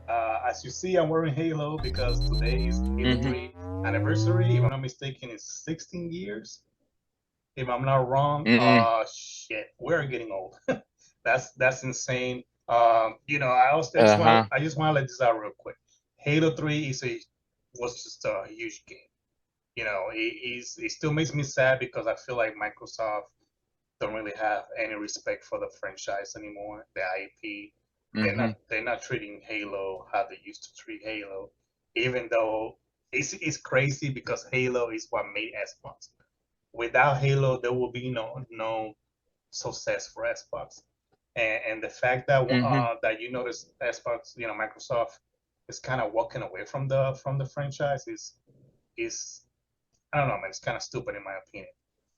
As you see, I'm wearing Halo because today is Halo Hmm. 3 anniversary. If I'm not mistaken, it's 16 years. If I'm not wrong, Hmm. shit, we're getting old. That's insane. Uh-huh. I just want to let this out real quick. Halo 3 was just a huge game. It still makes me sad because I feel like Microsoft don't really have any respect for the franchise anymore, the IP. Hmm. They're not treating Halo how they used to treat Halo, even though it's crazy because Halo is what made Xbox. Without Halo, there will be no success for Xbox. And the fact that Hmm. you notice Xbox, Microsoft is kind of walking away from the franchise is I don't know, man. It's kind of stupid in my opinion.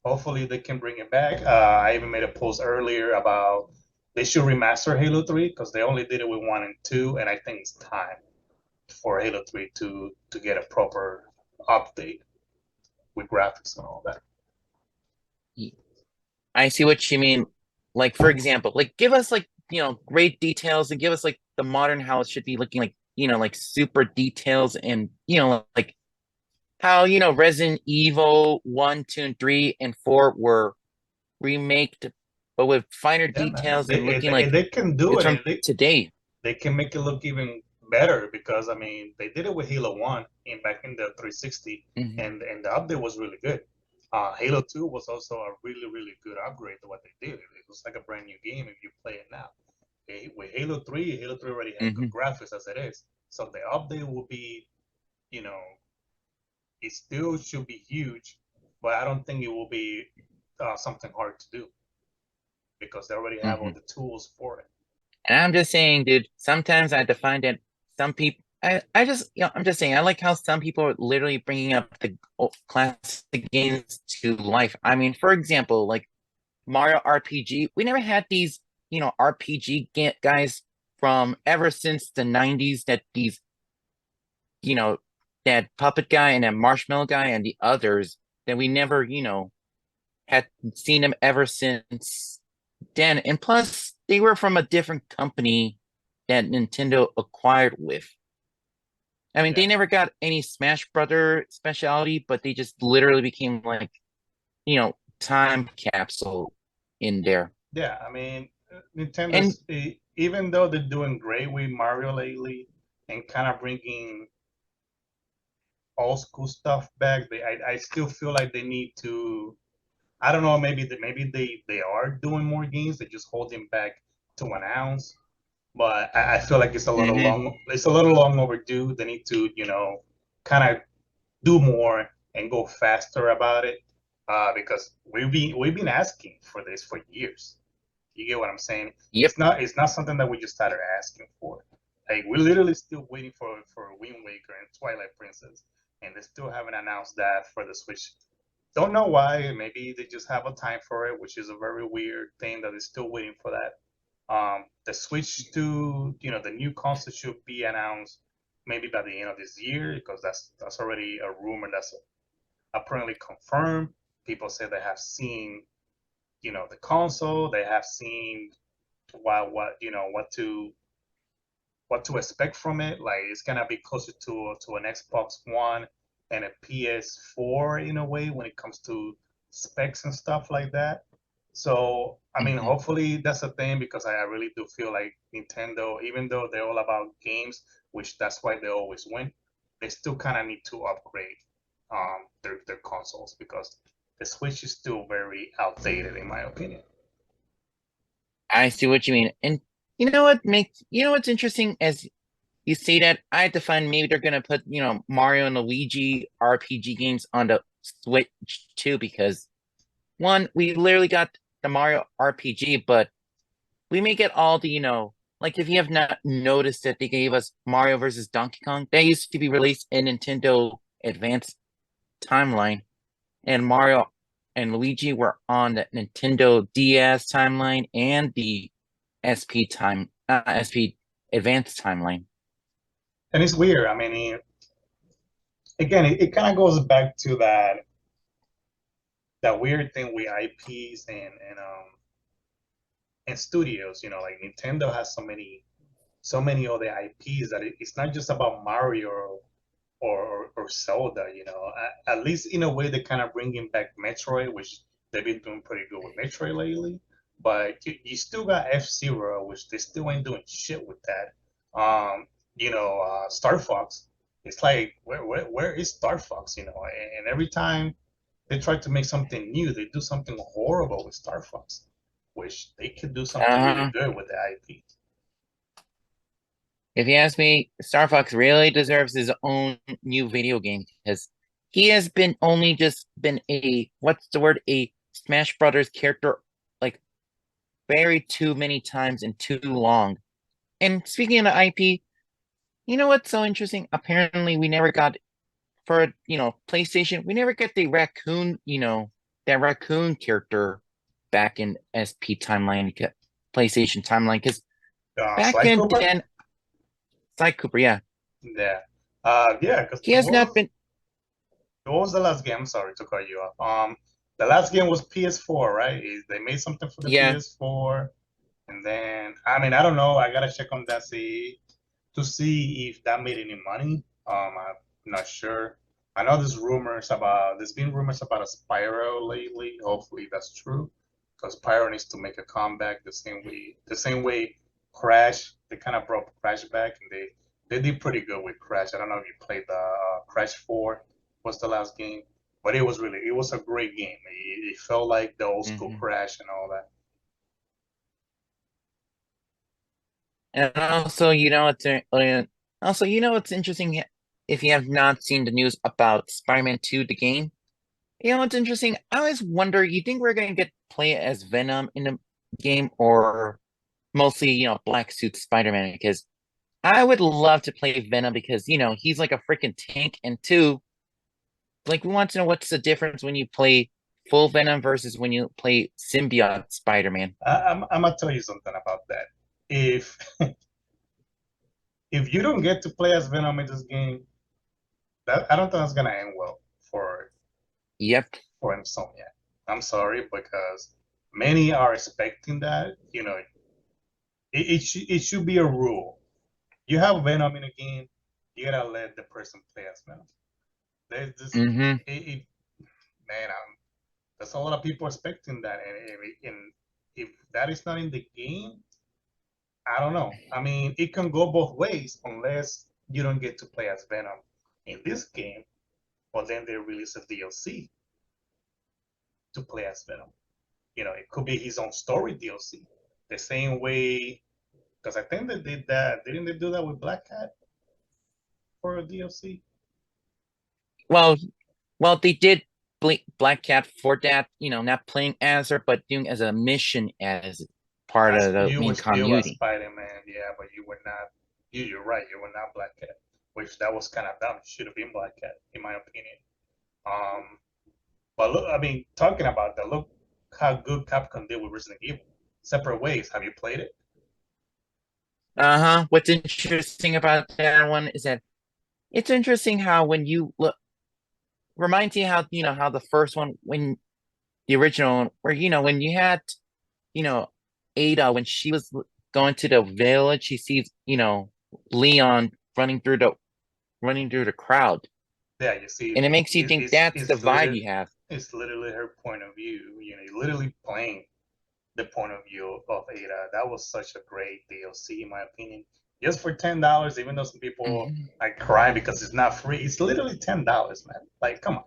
Hopefully they can bring it back. I even made a post earlier about they should remaster Halo 3 because they only did it with 1 and 2, and I think it's time for Halo 3 to get a proper update with graphics and all that. I see what you mean. Like, for example, like give us like, great details and give us like the modern how it should be looking like, like super details and, like how, Resident Evil 1, 2, and 3 and 4 were remaked, but with finer Yeah, man. details and looking They like can do it's it, from and today. they can make it look even better because I mean they did it with Halo One in back in the 360, Hmm. and the update was really good. Halo Two was also a really good upgrade to what they did. It was like a brand new game if you play it now. With Halo 3 already had good Hmm. graphics as it is, so the update will be, you know, it still should be huge, but I don't think it will be something hard to do because they already have all Hmm. the tools for it. And I'm just saying, dude, sometimes I have to find that some people, I just, I'm just saying, I like how some people are literally bringing up the classic games to life. I mean, for example, like Mario RPG, we never had these, RPG guys from ever since the 90s that these, you know, that Puppet guy and that Marshmallow guy and the others that we never, had seen them ever since then. And plus, they were from a different company that Nintendo acquired with. I mean, Yeah, they never got any Smash Brother speciality, but they just literally became like, time capsule in there. yeah. I mean, And even though they're doing great with Mario lately and kind of bringing old school stuff back, I still feel like they need to. I don't know. Maybe they are doing more games. They're just holding back to announce. But I feel like it's a little mhm, long. It's a little long overdue. They need to kind of do more and go faster about it. Because we've been asking for this for years. You get what I'm saying? yep. It's not something that we just started asking for. Like we're literally still waiting for Wind Waker and Twilight Princess, and they still haven't announced that for the Switch. Don't know why. Maybe they just have a time for it, which is a very weird thing that they're still waiting for that. The Switch to the new console should be announced maybe by the end of this year because that's already a rumor that's apparently confirmed. People say they have seen the console, they have seen what what to expect from it. Like it's gonna be closer to an Xbox One and a PS4 in a way when it comes to specs and stuff like that. So I mean, Mhm. hopefully that's a thing because I really do feel like Nintendo, even though they're all about games, which that's why they always win, they still kind of need to upgrade their consoles because the Switch is still very outdated in my opinion. I see what you mean. And what's interesting as you say that, I had to find maybe they're gonna put, Mario and Luigi RPG games on the Switch too, because one, we literally got the Mario RPG, but we may get all the, like if you have not noticed that they gave us Mario versus Donkey Kong, that used to be released in Nintendo Advanced Timeline, and Mario and Luigi were on the Nintendo DS timeline and the SP Advanced Timeline. And it's weird. I mean, again, it kind of goes back to that weird thing with IPs and studios. Like Nintendo has so many. so many other IPs that it's not just about Mario or Zelda, you know. At least in a way, they're kind of bringing back Metroid, which they've been doing pretty good with Metroid lately. But you still got F-Zero, which they still ain't doing shit with that. Star Fox. It's like where is Star Fox? You know, and every time they try to make something new, they do something horrible with Star Fox, which they could do something really Uh, good with the IP. if you ask me, Star Fox really deserves his own new video game because he has been only just been a what's the word, a Smash Brothers character like very too many times and too long. And speaking of IP, you know what's so interesting? Apparently, we never got for PlayStation. We never get the raccoon, that raccoon character back in SP timeline, PlayStation timeline. Because back Sly in Cooper? then, Sly Cooper, yeah, Yeah. Yeah, because he has not been. what was the last game? I'm sorry to cut you off. The last game was PS4, right? They made something for the Yeah, PS4, and then I mean I don't know. I gotta check on that to see if that made any money. I'm not sure. I know there's been rumors about a Spyro lately. Hopefully that's true, because Spyro needs to make a comeback the same way Crash. They kind of brought Crash back, and they did pretty good with Crash. I don't know if you played the Crash 4 was the last game, but it was a great game. It felt like the old school mhm. Crash and all that. And also, what's interesting if you have not seen the news about Spider-Man 2, the game. You know what's interesting? I always wonder, you think we're gonna get play as Venom in the game or mostly, black suit Spider-Man? Because I would love to play Venom because, he's like a freaking tank. And two, like we want to know what's the difference when you play full Venom versus when you play symbiote Spider-Man. I'm gonna tell you something about that. If if you don't get to play as Venom in this game, I don't think that's gonna end well for Yep. for Insomnia. I'm sorry because many are expecting that. You know, it should be a rule. You have Venom in a game, you gotta let the person play as Venom. There's this, Mm-hmm. it, man, there's a lot of people expecting that, and if that is not in the game, I don't know. I mean, it can go both ways unless you don't get to play as Venom in this game, but then they release a DLC to play as Venom. You know, it could be his own story DLC. The same way, because I think they did that. Didn't they do that with Black Cat for a DLC? Well, they did Black Cat for that, not playing as her, but doing as a mission as part As of the you were main still a continuity. Spider-Man, yeah, but you were not. You're right. You were not Black Cat, which that was kind of dumb. Should have been Black Cat, in my opinion. Um, but look, I mean, talking about that, look how good Capcom did with Resident Evil. Separate Ways. Have you played it? Uh-huh. What's interesting about that one is that it's interesting how when you look, reminds you how, how the first one, when the original one, where, when you had, you know, Ada, when she was going to the village, she sees, Leon running through the crowd. Yeah, you see, And it makes you think that's the vibe you have. it's literally her point of view. You know, you're literally playing the point of view of Ada. That was such a great DLC, in my opinion. Just for $10, even though some people Mhm. are crying because it's not free, it's literally $10, man. Like, come on,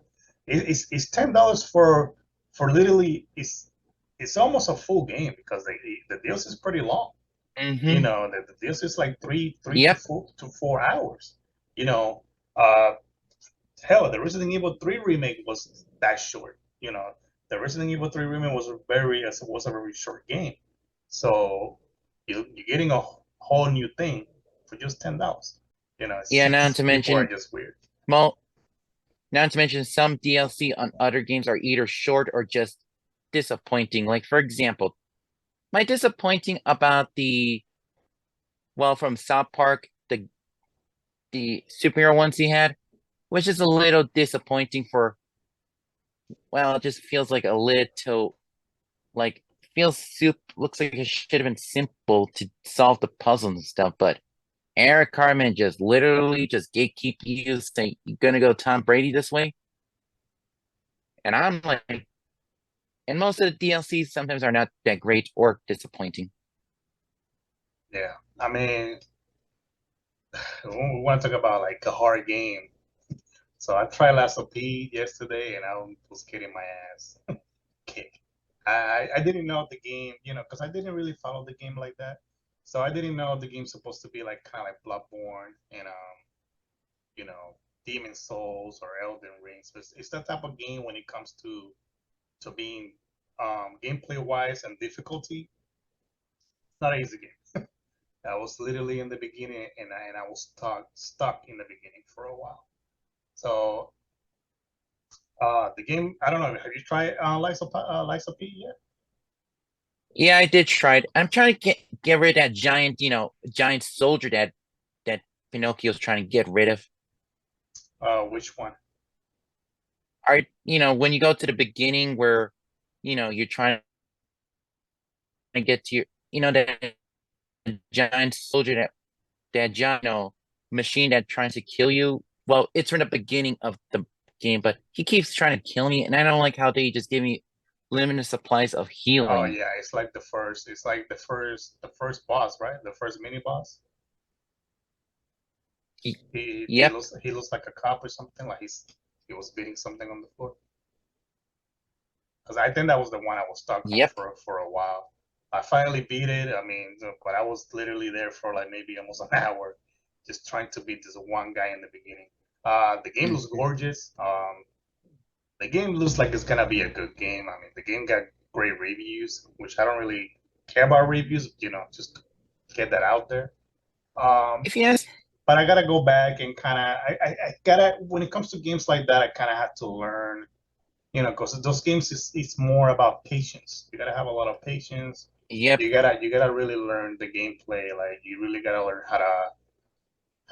it's $10 for literally it's almost a full game because the DLC is pretty long. You Mm-hmm. know, the DLC is like three Yep. to 4 hours. You know, uh, hell, the Resident Evil 3 remake was that short. You know, the Resident Evil 3 remake was a very short game. So you're getting a whole new thing for just $10. You know, Yeah, people are just weird. well, not to mention some DLC on other games are either short or just disappointing. Like for example, my disappointing about from South Park, the superhero ones he had, which is a little disappointing it just feels like a little like feels soup looks like it should have been simple to solve the puzzles and stuff, but Eric Carmen just literally just gatekeep you, say you're gonna go Tom Brady this way, and I'm like, and most of the DLCs sometimes are not that great or disappointing. Yeah, I mean, we want to talk about like a hard game. So I tried Last of P yesterday, and I was getting my ass kicked. I didn't know the game, because I didn't really follow the game like that. So I didn't know the game's supposed to be like kind of like Bloodborne and you know, Demon Souls or Elden Ring. So it's that type of game when it comes to being gameplay wise and difficulty. It's not an easy game. I was literally in the beginning, and I was stuck in the beginning for a while. So the game, I don't know. Have you tried Lies of P yet? Yeah, I did try it. I'm trying to get rid of that giant, giant soldier that Pinocchio's trying to get rid of. Which one? Are when you go to the beginning where you're trying to get to your that giant soldier that giant machine that tries to kill you. Well, it's from the beginning of the game, but he keeps trying to kill me, and I don't like how they just give me limited supplies of Oh healing. yeah, it's like the first. It's like the first boss, right? The first mini boss. He, He yep, looks like a cop or something. Like he was beating something on the floor. Because I think that was the one I was stuck on yep. for a while. I finally beat it. I mean, but I was literally there for like maybe almost an hour, just trying to beat this one guy in the beginning. The game looks Mhm. gorgeous. The game looks like it's gonna be a good game. I mean, the game got great reviews, which I don't really care about reviews. Just get that out there. Um, If you ask, but I gotta go back and kind of I gotta when it comes to games like that, I kind of have to learn, because those games is it's more about patience. You gotta have a lot of patience. yep. You gotta really learn the gameplay. Like you really gotta learn how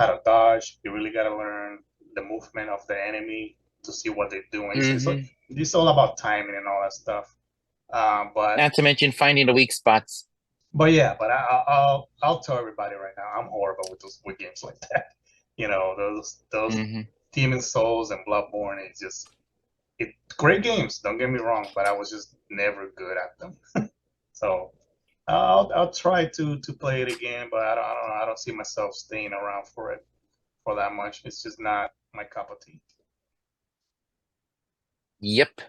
to dodge. You really gotta learn the movement of the enemy to see what they're doing. Hmm. It's all about timing and all that stuff. But Not to mention finding the weak spots. but yeah, but I'll tell everybody right now, I'm horrible with games like that. Those Hmm. Demon Souls and Bloodborne is just great games. Don't get me wrong, but I was just never good at them. So I'll try to play it again, but I don't know. I don't see myself staying around for it for that much. It's just not my cup of tea. Yep.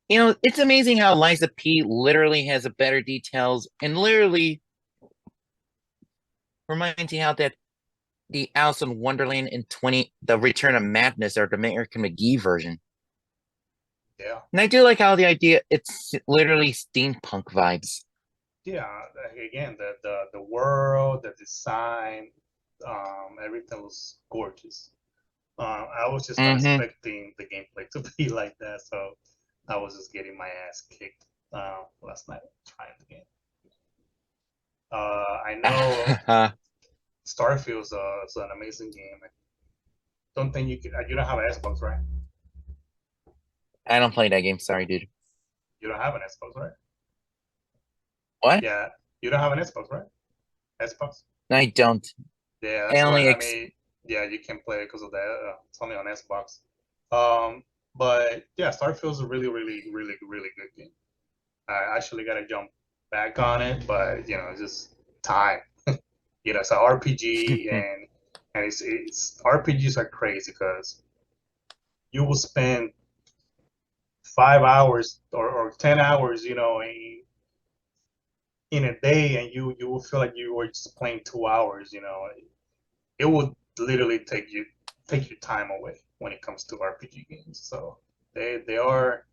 It's amazing how Liza P literally has a better details and literally reminds you how that the Alice in Wonderland in 20, the Return of Madness or the American McGee version. Yeah, And I do like how the idea, it's literally steampunk vibes. yeah. Again, the world, the design, everything was gorgeous. I was just not Hmm. expecting the gameplay to be like that, so I was just getting my ass kicked last night trying the game. I know I Starfield is an amazing game. I don't think you don't have an Xbox, right? don't play that game, sorry, dude. You don't have an Xbox, right? What? Yeah, you don't have an Xbox, right? Xbox. I don't. Yeah, I that's why. only I ex mean, yeah, you can play it because of that. It's only on Xbox. Um, but yeah, Starfield's a really, really, really, really good game. I actually got to jump back on it, but it's just time. It's an RPG, and it's RPGs are crazy because you will spend 5 hours or 10 hours, in a day, and you will feel like you were just playing 2 hours. It would literally take your time away when it comes to RPG games. So they are,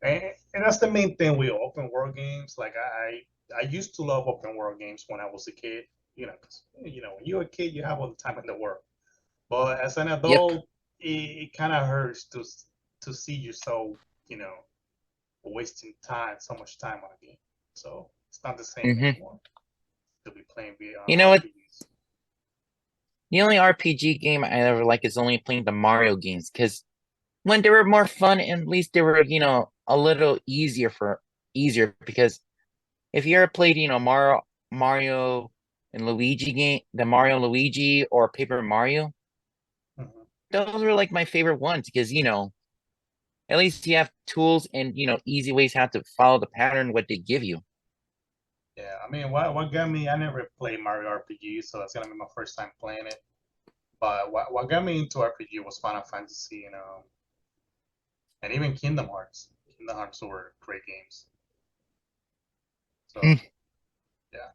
and that's the main thing with open world games. Like I used to love open world games when I was a kid. Because when you're a kid, you have all the time in the world. But as an Yep. adult, it kind of hurts to see yourself, you know, wasting time, so much time on a game. So it's not the same Hmm. anymore to be playing You know what? RPGs. The only RPG game I ever like is only playing the Mario games because when they were more fun, at least they were, a little easier because if you ever played, Mario and Luigi game, the Mario Luigi or Paper Mario. Mhm. Those were like my favorite ones because at least you have tools and easy ways how to follow the pattern what they give you. Yeah, I mean, what got me? I never played Mario RPG, so that's gonna be my first time playing it. But what got me into RPG was Final Fantasy, and even Kingdom Hearts. Kingdom Hearts were great games. Hmm. So yeah.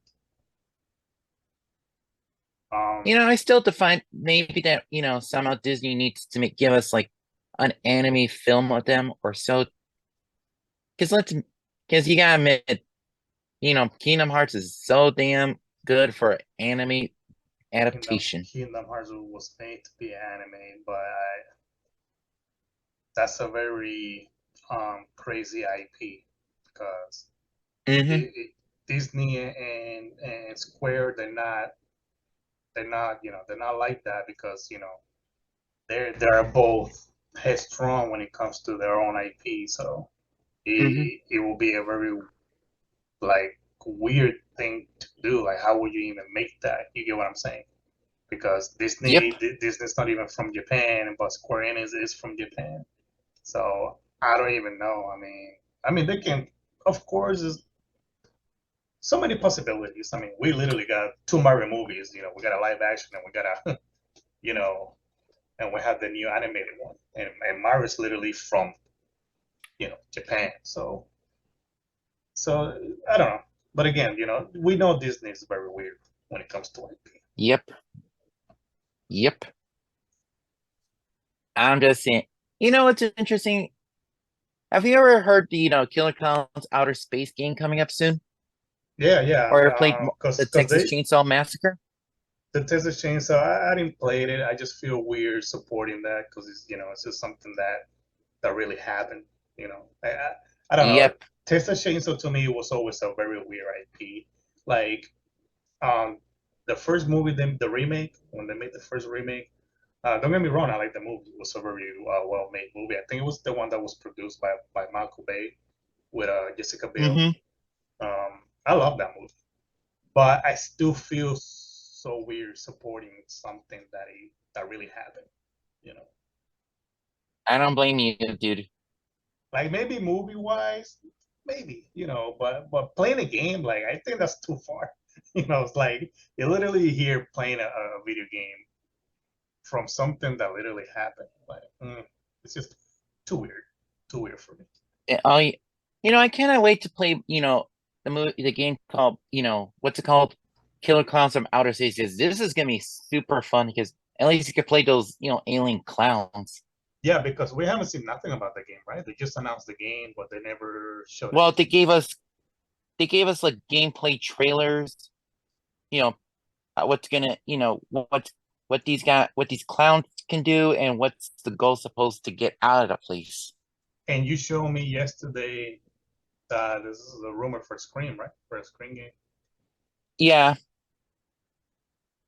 Um, I still define maybe that somehow Disney needs to give us like an anime film of them or so. Because you gotta admit, Kingdom Hearts is so damn good for anime adaptation. Kingdom Hearts was made to be anime, but that's a very crazy IP because Hmm. Disney and Square they're not like that because they're both headstrong when it comes to their own IP. So Hmm. it will be a very like weird thing to do. Like how would you even make that? You get what I'm saying? Because Yep. Disney's not even from Japan, but Square Enix is from Japan. So I don't even know. I mean they can, of course, there's so many possibilities. I mean, we literally got two Mario movies. We got a live action and we got a, you know, and we have the new animated one. And Mario's literally from, Japan. So I don't know. But again, we know Disney is very weird when it comes to IP. Yep. Yep. I'm just saying. What's interesting? Have you ever heard the Killer Clowns Outer Space game coming up soon? Yeah, yeah. Or ever played Cause, the cause Texas they Chainsaw Massacre? the Texas Chainsaw, I didn't play it. I just feel weird supporting that because it's just something that really happened. I don't know. Yep. Texas Chainsaw to me was always a very weird IP. Like um, the first movie, the remake, when they made the first remake. Don't get me wrong, I like the movie. It was a very well-made movie. I think it was the one that was produced by Michael Bay with Jessica Biel. Hmm. I love that movie, but I still feel so weird supporting something that really happened. You know, I don't blame you, dude. like maybe movie-wise, maybe but playing a game, like I think that's too far. It's like you're literally here playing a video game from something that literally happened. Like, it's just too weird for me. I, I cannot wait to play, the game called, what's it called? Killer Clowns from Outer Space. This is gonna be super fun because at least you could play those, alien clowns. Yeah, because we haven't seen nothing about the game, right? They just announced the game, but they never showed Well, anything. they gave us like gameplay trailers, you know, what's gonna, what these clowns can do and what's the goal supposed to get out of the place. And you showed me yesterday that this is a rumor for Scream, right? For a Scream game. Yeah,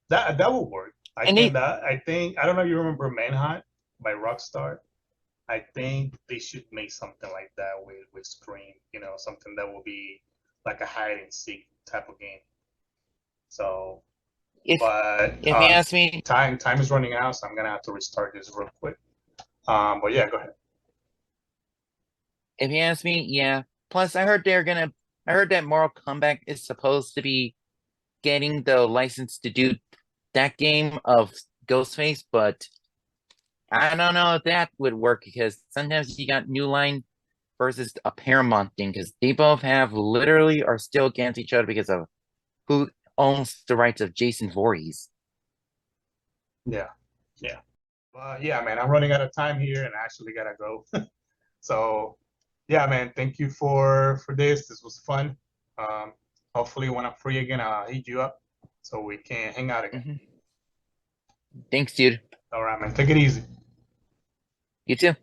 That would work. and they I think I don't know if you remember Manhunt by Rockstar. I think they should make something like that with Scream, something that will be like a hide and seek type of game. So, if but if you ask me, time is running out, so I'm gonna have to restart this real quick. But yeah, go ahead. if you ask me, yeah. Plus, I heard that Mortal Kombat is supposed to be getting the license to do that game of Ghostface, but I don't know if that would work because sometimes you got New Line versus a Paramount thing because they both have literally are still against each other because of who owns the rights of Jason Voorhees. Yeah, yeah. Yeah, man, I'm running out of time here, and I actually gotta go. So, yeah, man, thank you for this. This was fun. Um, Hopefully, when I'm free again, I'll hit you up so we can hang out again. Hmm. Thanks, dude. All right, man. Take it easy. You too.